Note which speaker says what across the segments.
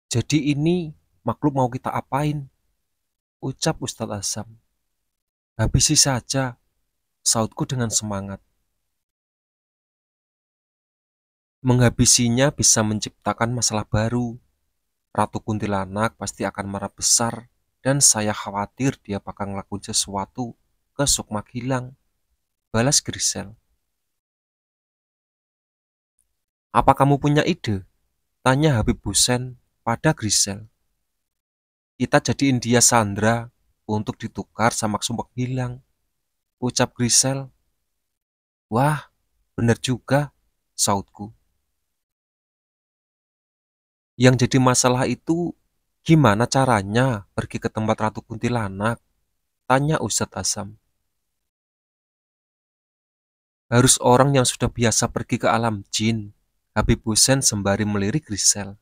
Speaker 1: Jadi ini makhluk mau kita apain? Ucap Ustadz Asam. Habisi saja, sautku dengan semangat. Menghabisinya bisa menciptakan masalah baru. Ratu Kuntilanak pasti akan marah besar dan saya khawatir dia bakal ngelakuin sesuatu ke Sukma Gilang. Balas Grisel. Apa kamu punya ide? Tanya Habib Hussein pada Grisel. Kita jadiin dia Sandra untuk ditukar sama Sukma Gilang. Ucap Grisel. Wah, bener juga, sautku. Yang jadi masalah itu gimana caranya pergi ke tempat Ratu Kuntilanak? Tanya Ustadz Asam. Harus orang yang sudah biasa pergi ke alam jin. Habib Hussein sembari melirik Grisel.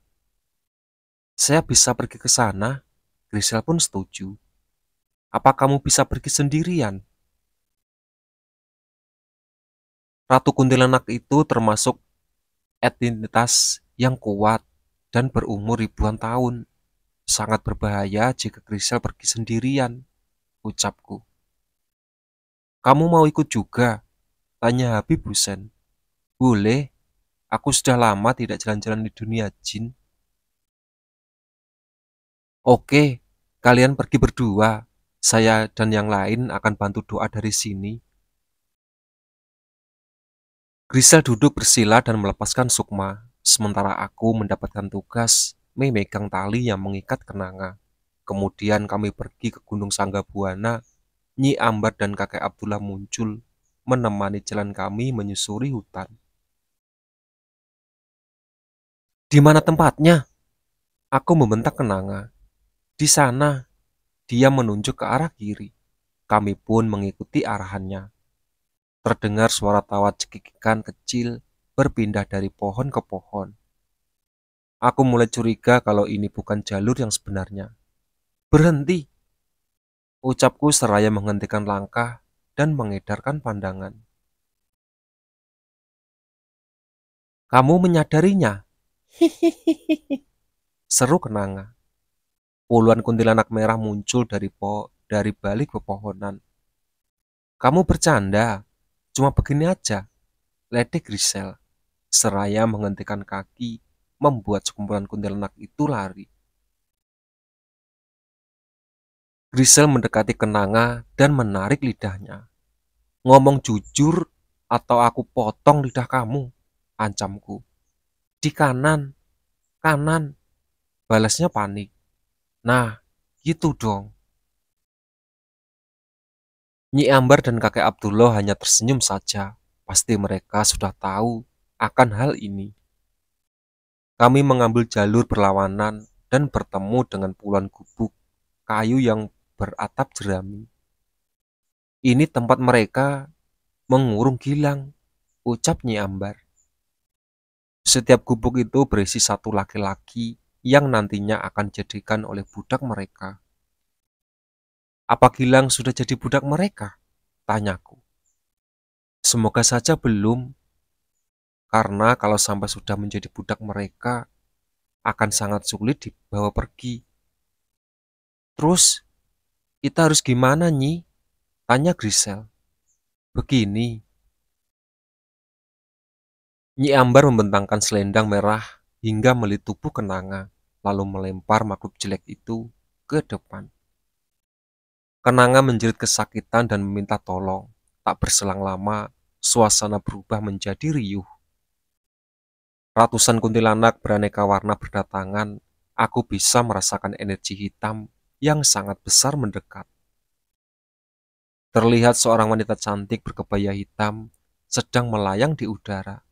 Speaker 1: Saya bisa pergi ke sana. Grisel pun setuju. Apa kamu bisa pergi sendirian? Ratu Kuntilanak itu termasuk entitas yang kuat dan berumur ribuan tahun. Sangat berbahaya jika Grisel pergi sendirian, ucapku. Kamu mau ikut juga? Tanya Habib Hussein. Boleh, aku sudah lama tidak jalan-jalan di dunia jin. Oke, kalian pergi berdua. Saya dan yang lain akan bantu doa dari sini. Grisel duduk bersila dan melepaskan Sukma, sementara aku mendapatkan tugas memegang tali yang mengikat kenanga. Kemudian kami pergi ke Gunung Sanggabuana. Nyi Ambar dan kakek Abdullah muncul, menemani jalan kami menyusuri hutan. Di mana tempatnya? Aku membentak kenanga. Di sana, dia menunjuk ke arah kiri. Kami pun mengikuti arahannya. Terdengar suara tawa cekikikan kecil berpindah dari pohon ke pohon. Aku mulai curiga kalau ini bukan jalur yang sebenarnya. Berhenti, ucapku seraya menghentikan langkah dan mengedarkan pandangan. Kamu menyadarinya? Hihihi, seru kenanga. Puluhan kuntilanak merah muncul dari balik pepohonan. Kamu bercanda, cuma begini aja, ledek Grisel. Seraya menghentikan kaki, membuat sekumpulan kuntilanak itu lari. Grisel mendekati kenanga dan menarik lidahnya. Ngomong jujur atau aku potong lidah kamu, ancamku. Di kanan, kanan, balasnya panik. Nah, gitu dong. Nyi Ambar dan kakek Abdullah hanya tersenyum saja. Pasti mereka sudah tahu akan hal ini. Kami mengambil jalur berlawanan dan bertemu dengan puluhan gubuk kayu yang beratap jerami. Ini tempat mereka mengurung Gilang, ucap Nyi Ambar. Setiap gubuk itu berisi satu laki-laki yang nantinya akan dijadikan oleh budak mereka. Apa Gilang sudah jadi budak mereka? Tanyaku. Semoga saja belum, karena kalau sampai sudah menjadi budak mereka, akan sangat sulit dibawa pergi. Terus, kita harus gimana, Nyi? Tanya Grisel. Begini, Nyi Ambar membentangkan selendang merah hingga melilit tubuh kenanga, lalu melempar makhluk jelek itu ke depan. Kenanga menjerit kesakitan dan meminta tolong. Tak berselang lama, suasana berubah menjadi riuh. Ratusan kuntilanak beraneka warna berdatangan. Aku bisa merasakan energi hitam yang sangat besar mendekat. Terlihat seorang wanita cantik berkebaya hitam sedang melayang di udara.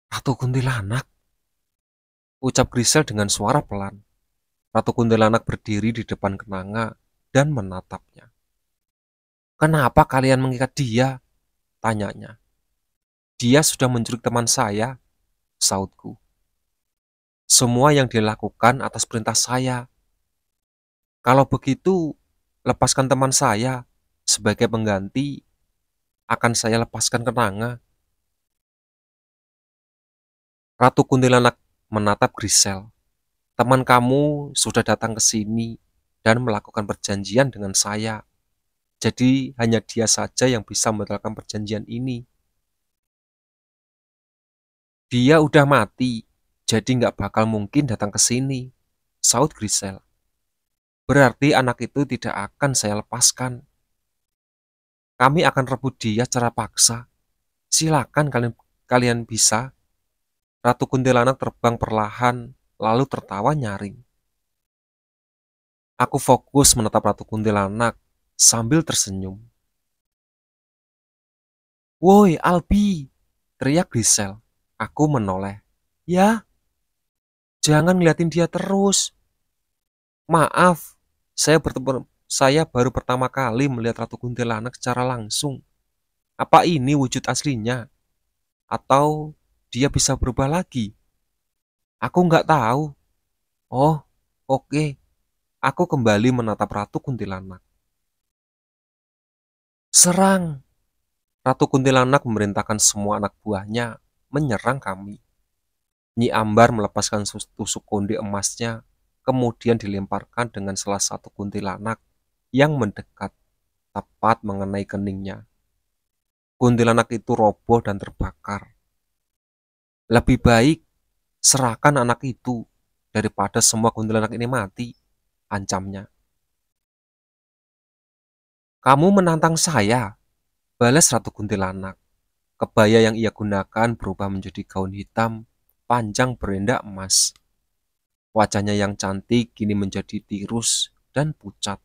Speaker 1: Ratu Kuntilanak, ucap Grisel dengan suara pelan. Ratu Kuntilanak berdiri di depan kenanga dan menatapnya. Kenapa kalian mengikat dia? Tanyanya. Dia sudah menculik teman saya, sautku. Semua yang dilakukan atas perintah saya. Kalau begitu, lepaskan teman saya. Sebagai pengganti, akan saya lepaskan kenanga. Ratu Kuntilanak menatap Grisel. Teman kamu sudah datang ke sini dan melakukan perjanjian dengan saya. Jadi hanya dia saja yang bisa membatalkan perjanjian ini. Dia udah mati, jadi nggak bakal mungkin datang ke sini, saut Grisel. Berarti anak itu tidak akan saya lepaskan. Kami akan rebut dia secara paksa. Silakan kalian bisa. Ratu Kuntilanak terbang perlahan, lalu tertawa nyaring. Aku fokus menatap Ratu Kuntilanak sambil tersenyum. Woi, Albi! Teriak Grisel. Aku menoleh. Ya, jangan ngeliatin dia terus. Maaf, saya baru pertama kali melihat Ratu Kuntilanak secara langsung. Apa ini wujud aslinya? Atau dia bisa berubah lagi? Aku nggak tahu. Oh, oke. Aku kembali menatap Ratu Kuntilanak. Serang! Ratu Kuntilanak memerintahkan semua anak buahnya menyerang kami. Nyi Ambar melepaskan tusuk konde emasnya, kemudian dilemparkan dengan salah satu kuntilanak yang mendekat, tepat mengenai keningnya. Kuntilanak itu roboh dan terbakar. Lebih baik serahkan anak itu daripada semua kuntilanak ini mati, ancamnya. Kamu menantang saya, balas Ratu Kuntilanak. Kebaya yang ia gunakan berubah menjadi gaun hitam, panjang berendak emas. Wajahnya yang cantik kini menjadi tirus dan pucat.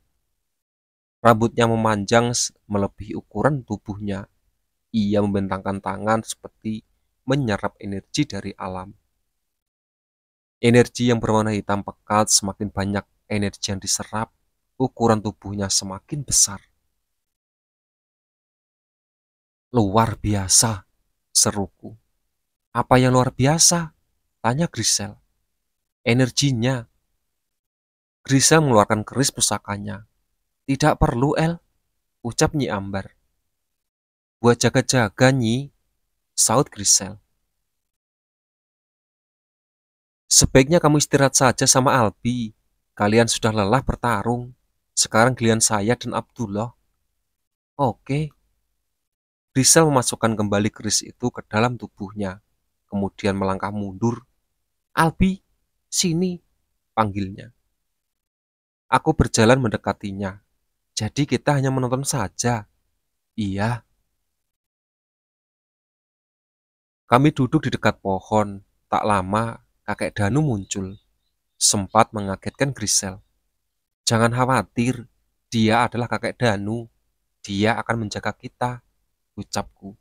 Speaker 1: Rambutnya memanjang melebihi ukuran tubuhnya. Ia membentangkan tangan seperti menyerap energi dari alam. Energi yang berwarna hitam pekat, semakin banyak energi yang diserap, ukuran tubuhnya semakin besar. Luar biasa, seruku. Apa yang luar biasa? Tanya Grisel. Energinya. Grisel mengeluarkan keris pusakanya. Tidak perlu, El, ucap Nyi Ambar. Buat jaga-jaga, Nyi, saut Grisel. Sebaiknya kamu istirahat saja sama Albi. Kalian sudah lelah bertarung. Sekarang giliran saya dan Abdullah. Oke. Grisel memasukkan kembali keris itu ke dalam tubuhnya. Kemudian melangkah mundur. Albi, sini, panggilnya. Aku berjalan mendekatinya. Jadi kita hanya menonton saja. Iya. Kami duduk di dekat pohon. Tak lama, kakek Danu muncul. Sempat mengagetkan Grisel. Jangan khawatir, dia adalah kakek Danu. Dia akan menjaga kita, ucapku.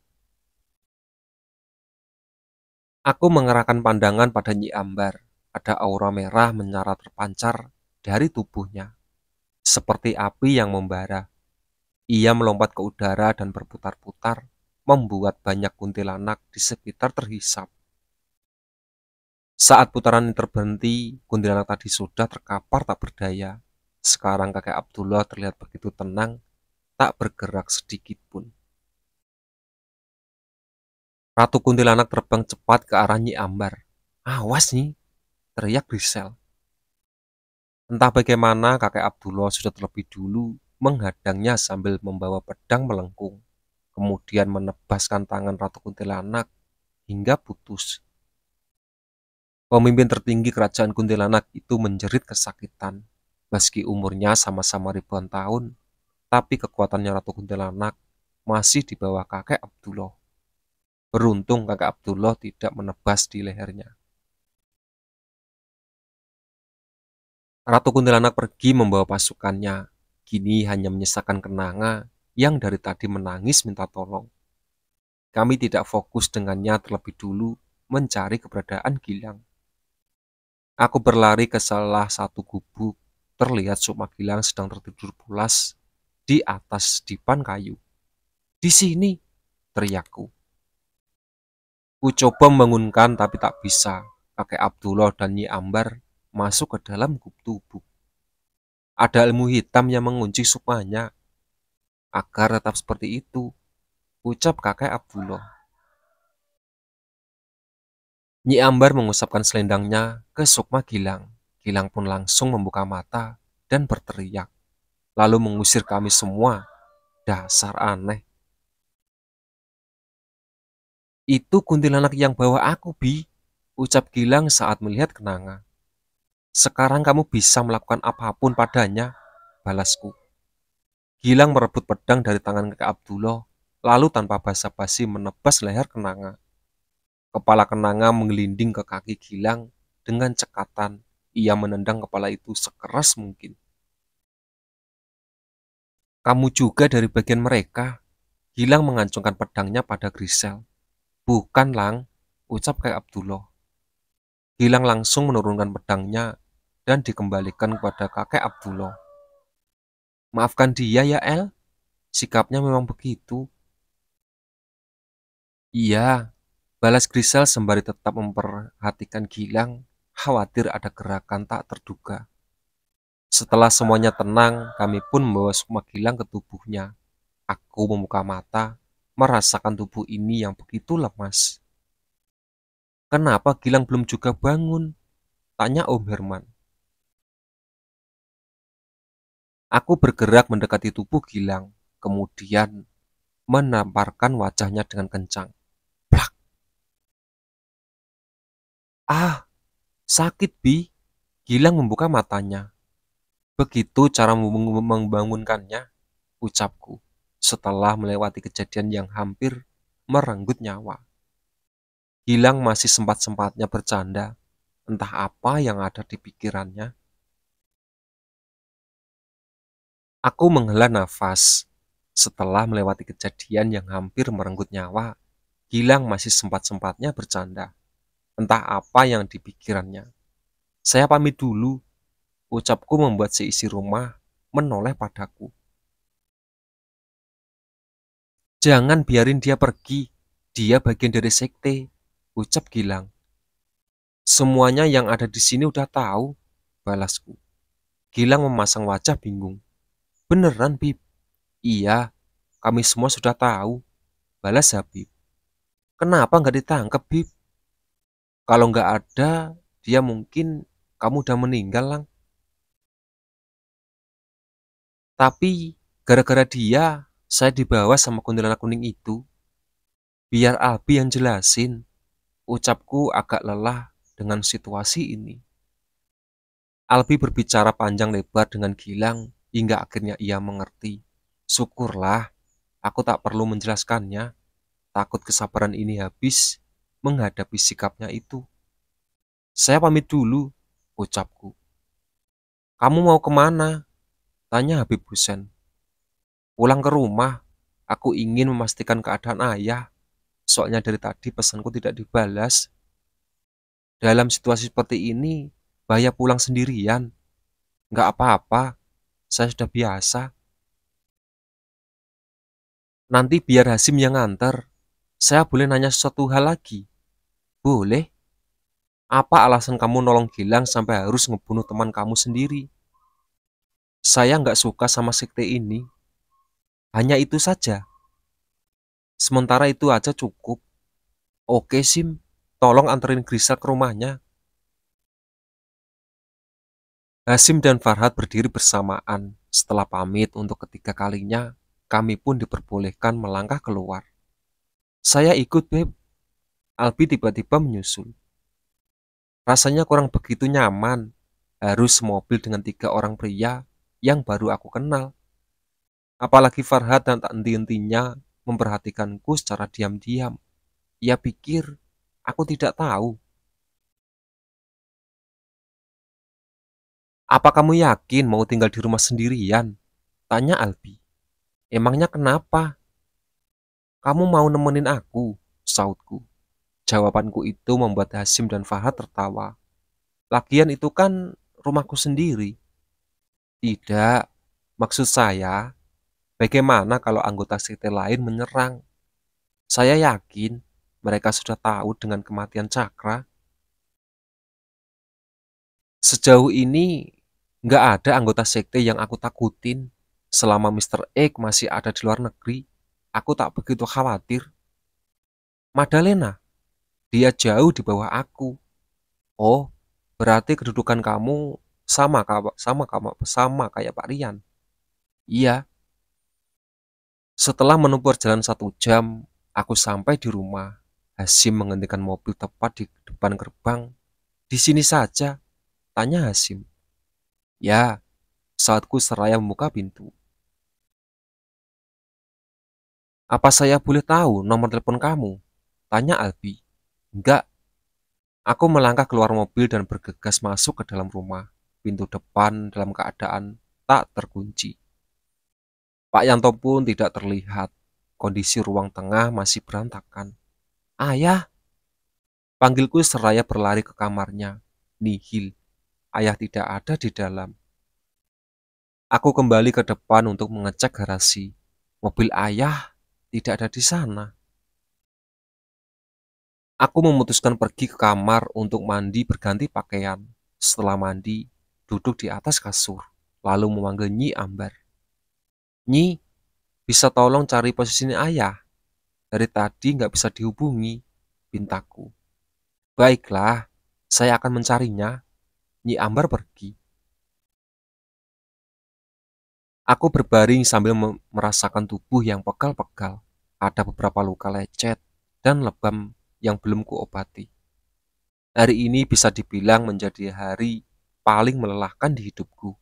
Speaker 1: Aku mengerahkan pandangan pada Nyi Ambar. Ada aura merah menyala terpancar dari tubuhnya. Seperti api yang membara. Ia melompat ke udara dan berputar-putar, membuat banyak kuntilanak di sekitar terhisap. Saat putaran ini terberhenti, kuntilanak tadi sudah terkapar tak berdaya. Sekarang kakek Abdullah terlihat begitu tenang, tak bergerak sedikit pun. Ratu kuntilanak terbang cepat ke arah Nyi Ambar. Awas nih, teriak Grisel. Entah bagaimana kakek Abdullah sudah terlebih dulu menghadangnya sambil membawa pedang melengkung. Kemudian menebaskan tangan Ratu Kuntilanak hingga putus. Pemimpin tertinggi kerajaan Kuntilanak itu menjerit kesakitan. Meski umurnya sama-sama ribuan tahun, tapi kekuatannya Ratu Kuntilanak masih di bawah kakek Abdullah. Beruntung kakek Abdullah tidak menebas di lehernya. Ratu Kuntilanak pergi membawa pasukannya. Kini hanya menyisakan Kenanga yang dari tadi menangis minta tolong. Kami tidak fokus dengannya terlebih dulu mencari keberadaan Gilang. Aku berlari ke salah satu gubuk. Terlihat Sukma Gilang sedang tertidur pulas di atas dipan kayu. Di sini, teriakku. Ku coba membangunkan tapi tak bisa. Kakek Abdullah dan Nyi Ambar masuk ke dalam gubuk. Ada ilmu hitam yang mengunci Sukmanya. Agar tetap seperti itu, ucap kakek Abdullah. Nyi Ambar mengusapkan selendangnya ke Sukma Gilang. Gilang pun langsung membuka mata dan berteriak, lalu mengusir kami semua. Dasar aneh. Itu kuntilanak yang bawa aku, Bi, ucap Gilang saat melihat kenanga. Sekarang kamu bisa melakukan apapun padanya, balasku. Gilang merebut pedang dari tangan kakek Abdullah, lalu tanpa basa-basi menebas leher kenanga. Kepala kenanga menggelinding ke kaki Gilang dengan cekatan. Ia menendang kepala itu sekeras mungkin. Kamu juga dari bagian mereka. Gilang mengancungkan pedangnya pada Grisel. Bukan, Lang, ucap kakek Abdullah. Gilang langsung menurunkan pedangnya dan dikembalikan kepada kakek Abdullah. Maafkan dia ya, El. Sikapnya memang begitu. Iya, balas Grisel sembari tetap memperhatikan Gilang, khawatir ada gerakan tak terduga. Setelah semuanya tenang, kami pun membawa Sukma Gilang ke tubuhnya. Aku membuka mata, merasakan tubuh ini yang begitu lemas. Kenapa Gilang belum juga bangun? Tanya Om Herman. Aku bergerak mendekati tubuh Gilang, kemudian menamparkan wajahnya dengan kencang. Plak! Ah, sakit, Bi. Gilang membuka matanya. Begitu cara membangunkannya, ucapku, setelah melewati kejadian yang hampir merenggut nyawa. Gilang masih sempat-sempatnya bercanda, entah apa yang ada di pikirannya. Aku menghela nafas. Setelah melewati kejadian yang hampir merenggut nyawa, Gilang masih sempat-sempatnya bercanda, entah apa yang dipikirannya. Saya pamit dulu, ucapku membuat seisi rumah menoleh padaku. Jangan biarin dia pergi, dia bagian dari sekte, ucap Gilang. Semuanya yang ada di sini udah tahu, balasku. Gilang memasang wajah bingung. Beneran, Bib? Iya, kami semua sudah tahu, balas Habib. Kenapa nggak ditangkap, Bib? Kalau nggak ada, dia mungkin kamu udah meninggal, Lang. Tapi gara-gara dia, saya dibawa sama kuntilanak kuning itu. Biar Abi yang jelasin, ucapku agak lelah dengan situasi ini. Albi berbicara panjang lebar dengan Gilang hingga akhirnya ia mengerti. Syukurlah, aku tak perlu menjelaskannya. Takut kesabaran ini habis menghadapi sikapnya itu. Saya pamit dulu, ucapku. Kamu mau kemana? Tanya Habib Hussein. Pulang ke rumah, aku ingin memastikan keadaan ayah. Soalnya dari tadi pesanku tidak dibalas. Dalam situasi seperti ini, bahaya pulang sendirian. Nggak apa-apa, saya sudah biasa. Nanti biar Hasim yang nganter. Saya boleh nanya sesuatu hal lagi? Boleh. Apa alasan kamu nolong Gilang sampai harus ngebunuh teman kamu sendiri? Saya nggak suka sama sekte ini. Hanya itu saja. Sementara itu aja cukup. Oke, Sim. Tolong anterin Grisel ke rumahnya. Hasim dan Farhat berdiri bersamaan. Setelah pamit untuk ketiga kalinya, kami pun diperbolehkan melangkah keluar. Saya ikut, Beb. Albi tiba-tiba menyusul. Rasanya kurang begitu nyaman. Harus semobil dengan 3 orang pria yang baru aku kenal. Apalagi Farhat dan tak henti-hentinya memperhatikanku secara diam-diam. Ia pikir aku tidak tahu. Apa kamu yakin mau tinggal di rumah sendirian? Tanya Albi. Emangnya kenapa? Kamu mau nemenin aku? Sautku. Jawabanku itu membuat Hasim dan Farhat tertawa. Lagian itu kan rumahku sendiri. Tidak, maksud saya, bagaimana kalau anggota sekte lain menyerang? Saya yakin mereka sudah tahu dengan kematian Cakra. Sejauh ini, nggak ada anggota sekte yang aku takutin. Selama Mr. X masih ada di luar negeri, aku tak begitu khawatir. Madalena, Dia jauh di bawah aku. Oh, berarti kedudukan kamu sama kayak Pak Rian. Iya, setelah menempuh perjalanan 1 jam, aku sampai di rumah. Hasim menghentikan mobil tepat di depan gerbang. Di sini saja, tanya Hasim. Ya, saatku seraya membuka pintu. Apa saya boleh tahu nomor telepon kamu? Tanya Albi. Enggak, aku melangkah keluar mobil dan bergegas masuk ke dalam rumah. Pintu depan dalam keadaan tak terkunci. Pak Yanto pun tidak terlihat. Kondisi ruang tengah masih berantakan. Ayah, panggilku seraya berlari ke kamarnya. Nihil, ayah tidak ada di dalam. Aku kembali ke depan untuk mengecek garasi. Mobil ayah tidak ada di sana. Aku memutuskan pergi ke kamar untuk mandi berganti pakaian. Setelah mandi, duduk di atas kasur, lalu memanggil Nyi Ambar. Nyi, bisa tolong cari posisi ayah? Dari tadi nggak bisa dihubungi, pintaku. Baiklah, saya akan mencarinya. Nyi Ambar pergi. Aku berbaring sambil merasakan tubuh yang pegal-pegal. Ada beberapa luka lecet dan lebam yang belum kuobati. Hari ini bisa dibilang menjadi hari paling melelahkan di hidupku.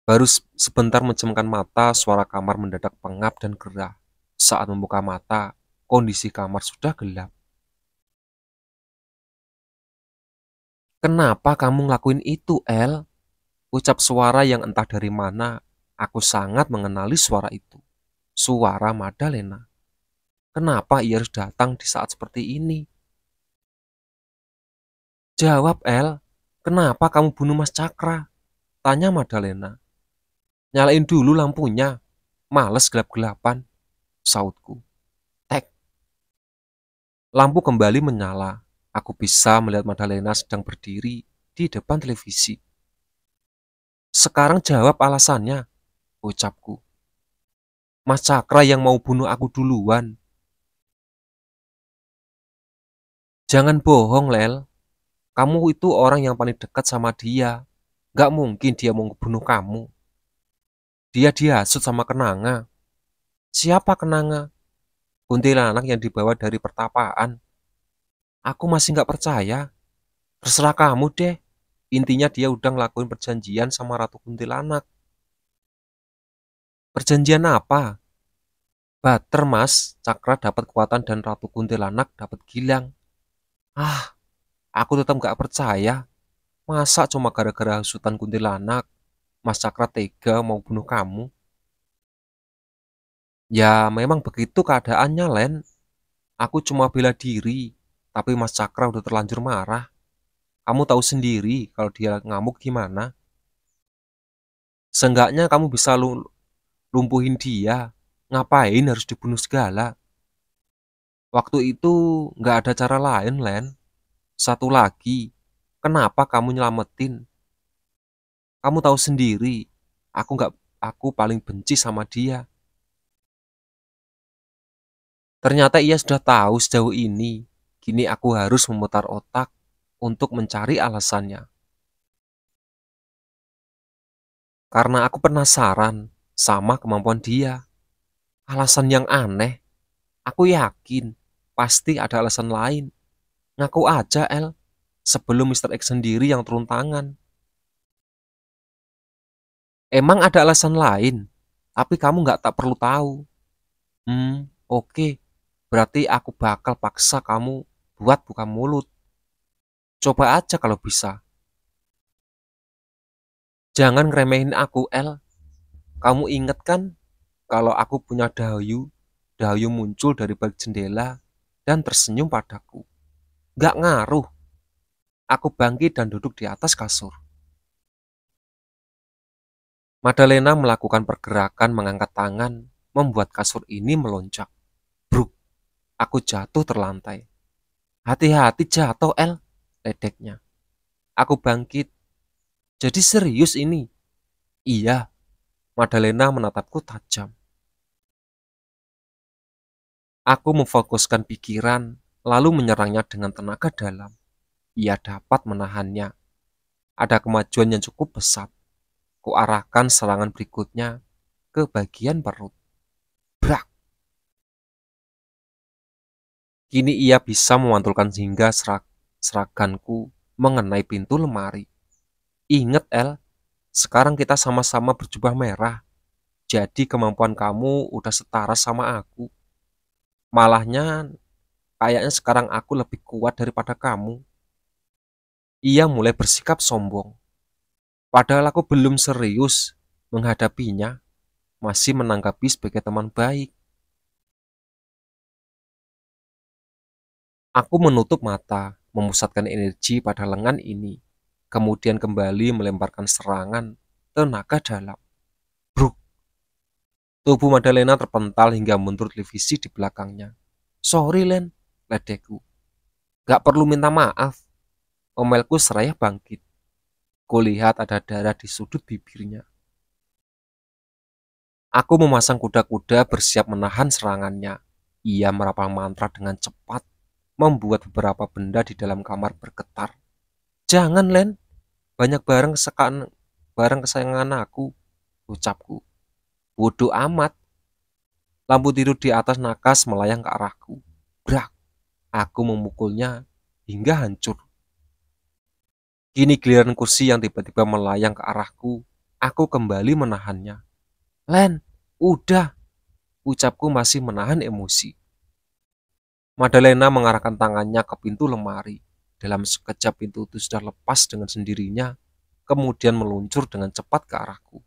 Speaker 1: Baru sebentar menjamkan mata, suara kamar mendadak pengap dan gerah. Saat membuka mata, kondisi kamar sudah gelap. Kenapa kamu ngelakuin itu, El? Ucap suara yang entah dari mana. Aku sangat mengenali suara itu. Suara Madalena. Kenapa ia harus datang di saat seperti ini? Jawab, El. Kenapa kamu bunuh Mas Cakra? Tanya Madalena. Nyalain dulu lampunya. Males gelap-gelapan, sautku. Tek. Lampu kembali menyala. Aku bisa melihat Madalena sedang berdiri di depan televisi. Sekarang jawab alasannya, ucapku. Mas Cakra yang mau bunuh aku duluan. Jangan bohong, Lel. Kamu itu orang yang paling dekat sama dia. Gak mungkin dia mau bunuh kamu. Dia dihasut sama Kenanga. Siapa Kenanga? Kuntilanak yang dibawa dari pertapaan. Aku masih gak percaya. Terserah kamu deh. Intinya dia udah ngelakuin perjanjian sama Ratu Kuntilanak. Perjanjian apa? Bater, Mas. Cakra dapat kekuatan dan Ratu Kuntilanak dapat Gilang. Ah, aku tetap gak percaya. Masa cuma gara-gara hasutan kuntilanak, Mas Cakra tega mau bunuh kamu? Ya, memang begitu keadaannya, Len. Aku cuma bela diri, tapi Mas Cakra udah terlanjur marah. Kamu tahu sendiri kalau dia ngamuk gimana. Seenggaknya kamu bisa lumpuhin dia. Ngapain harus dibunuh segala? Waktu itu nggak ada cara lain, Len. Satu lagi, kenapa kamu nyelamatin? Kamu tahu sendiri, aku nggak, aku paling benci sama dia. Ternyata ia sudah tahu sejauh ini. Kini aku harus memutar otak untuk mencari alasannya. Karena aku penasaran sama kemampuan dia. Alasan yang aneh. Aku yakin pasti ada alasan lain. Ngaku aja, El. Sebelum Mr. X sendiri yang turun tangan. Emang ada alasan lain, tapi kamu nggak tak perlu tahu. Oke. Berarti aku bakal paksa kamu buat buka mulut. Coba aja kalau bisa. Jangan ngeremehin aku, El. Kamu inget kan kalau aku punya Dahayu? Dahayu muncul dari balik jendela dan tersenyum padaku. Gak ngaruh. Aku bangkit dan duduk di atas kasur. Madalena melakukan pergerakan mengangkat tangan, membuat kasur ini melonjak. Bruk, aku jatuh terlantai. Hati-hati jatuh, El, ledeknya. Aku bangkit. Jadi serius ini? Iya, Madalena menatapku tajam. Aku memfokuskan pikiran lalu menyerangnya dengan tenaga dalam. Ia dapat menahannya. Ada kemajuan yang cukup pesat. Kuarahkan serangan berikutnya ke bagian perut. Brak! Kini ia bisa memantulkan hingga seraganku mengenai pintu lemari. Ingat, El, sekarang kita sama-sama berjubah merah. Jadi kemampuan kamu udah setara sama aku. Malahnya, kayaknya sekarang aku lebih kuat daripada kamu. Ia mulai bersikap sombong. Padahal aku belum serius menghadapinya, masih menanggapi sebagai teman baik. Aku menutup mata, memusatkan energi pada lengan ini, kemudian kembali melemparkan serangan tenaga dalam. Bruk! Tubuh Madalena terpental hingga mundur televisi di belakangnya. Sorry, Len, ledekku. Gak perlu minta maaf. Omelku seraya bangkit. Kulihat ada darah di sudut bibirnya. Aku memasang kuda-kuda bersiap menahan serangannya. Ia merapal mantra dengan cepat, membuat beberapa benda di dalam kamar bergetar. Jangan, Len. Banyak barang kesayangan aku, ucapku. Bodoh amat. Lampu tidur di atas nakas melayang ke arahku. Brak! Aku memukulnya hingga hancur. Kini giliran kursi yang tiba-tiba melayang ke arahku. Aku kembali menahannya. Len, udah, ucapku masih menahan emosi. Madalena mengarahkan tangannya ke pintu lemari. Dalam sekejap pintu itu sudah lepas dengan sendirinya, kemudian meluncur dengan cepat ke arahku.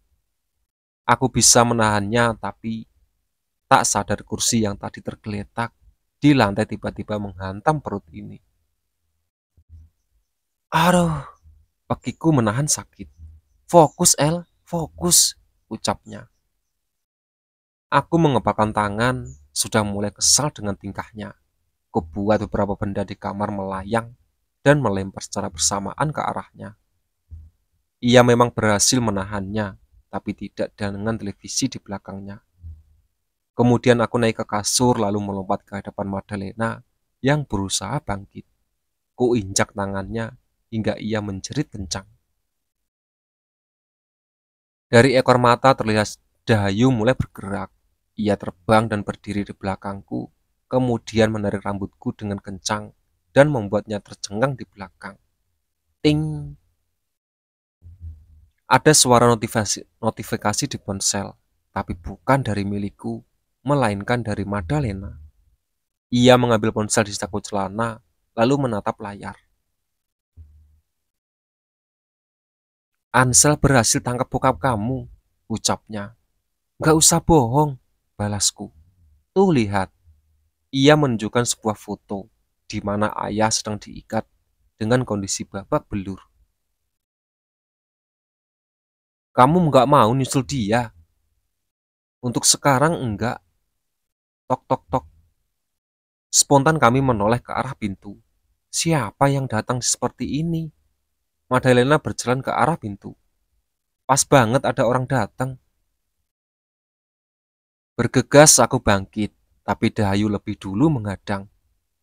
Speaker 1: Aku bisa menahannya, tapi tak sadar kursi yang tadi tergeletak di lantai tiba-tiba menghantam perut ini. Aduh, kakiku menahan sakit. Fokus, El, fokus, ucapnya. Aku mengepalkan tangan, sudah mulai kesal dengan tingkahnya. Kubuat beberapa benda di kamar melayang dan melempar secara bersamaan ke arahnya. Ia memang berhasil menahannya, tapi tidak dengan televisi di belakangnya. Kemudian aku naik ke kasur lalu melompat ke hadapan Madalena yang berusaha bangkit. Kuinjak tangannya hingga ia menjerit kencang. Dari ekor mata terlihat Dahayu mulai bergerak. Ia terbang dan berdiri di belakangku, kemudian menarik rambutku dengan kencang dan membuatnya tercengang di belakang. Ting! Ada suara notifikasi di ponsel, tapi bukan dari milikku, melainkan dari Madalena. Ia mengambil ponsel di saku celana, lalu menatap layar. Ansel berhasil tangkap bokap kamu, ucapnya. Gak usah bohong, balasku. Tuh lihat, ia menunjukkan sebuah foto di mana ayah sedang diikat dengan kondisi babak belur. Kamu nggak mau nyusul dia? Untuk sekarang enggak. Tok tok tok. Spontan kami menoleh ke arah pintu. Siapa yang datang seperti ini? Madalena berjalan ke arah pintu. Pas banget ada orang datang. Bergegas aku bangkit, tapi Dahayu lebih dulu menghadang.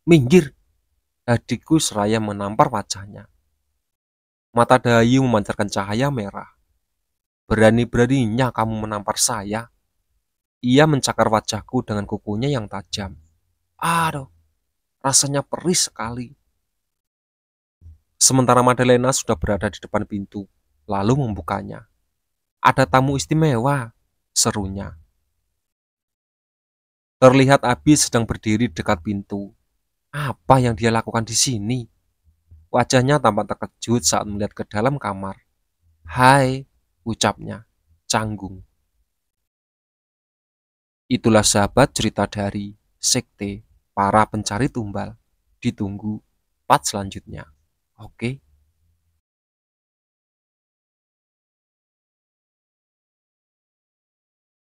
Speaker 1: Minggir! Adikku seraya menampar wajahnya. Mata Dahayu memancarkan cahaya merah. Berani-beraninya kamu menampar saya. Ia mencakar wajahku dengan kukunya yang tajam. Aduh, rasanya perih sekali. Sementara Madalena sudah berada di depan pintu, lalu membukanya. Ada tamu istimewa, serunya. Terlihat Abi sedang berdiri dekat pintu. Apa yang dia lakukan di sini? Wajahnya tampak terkejut saat melihat ke dalam kamar. Hai, ucapnya, canggung. Itulah sahabat cerita dari Sekte Para Pencari Tumbal. Ditunggu part selanjutnya. Oke.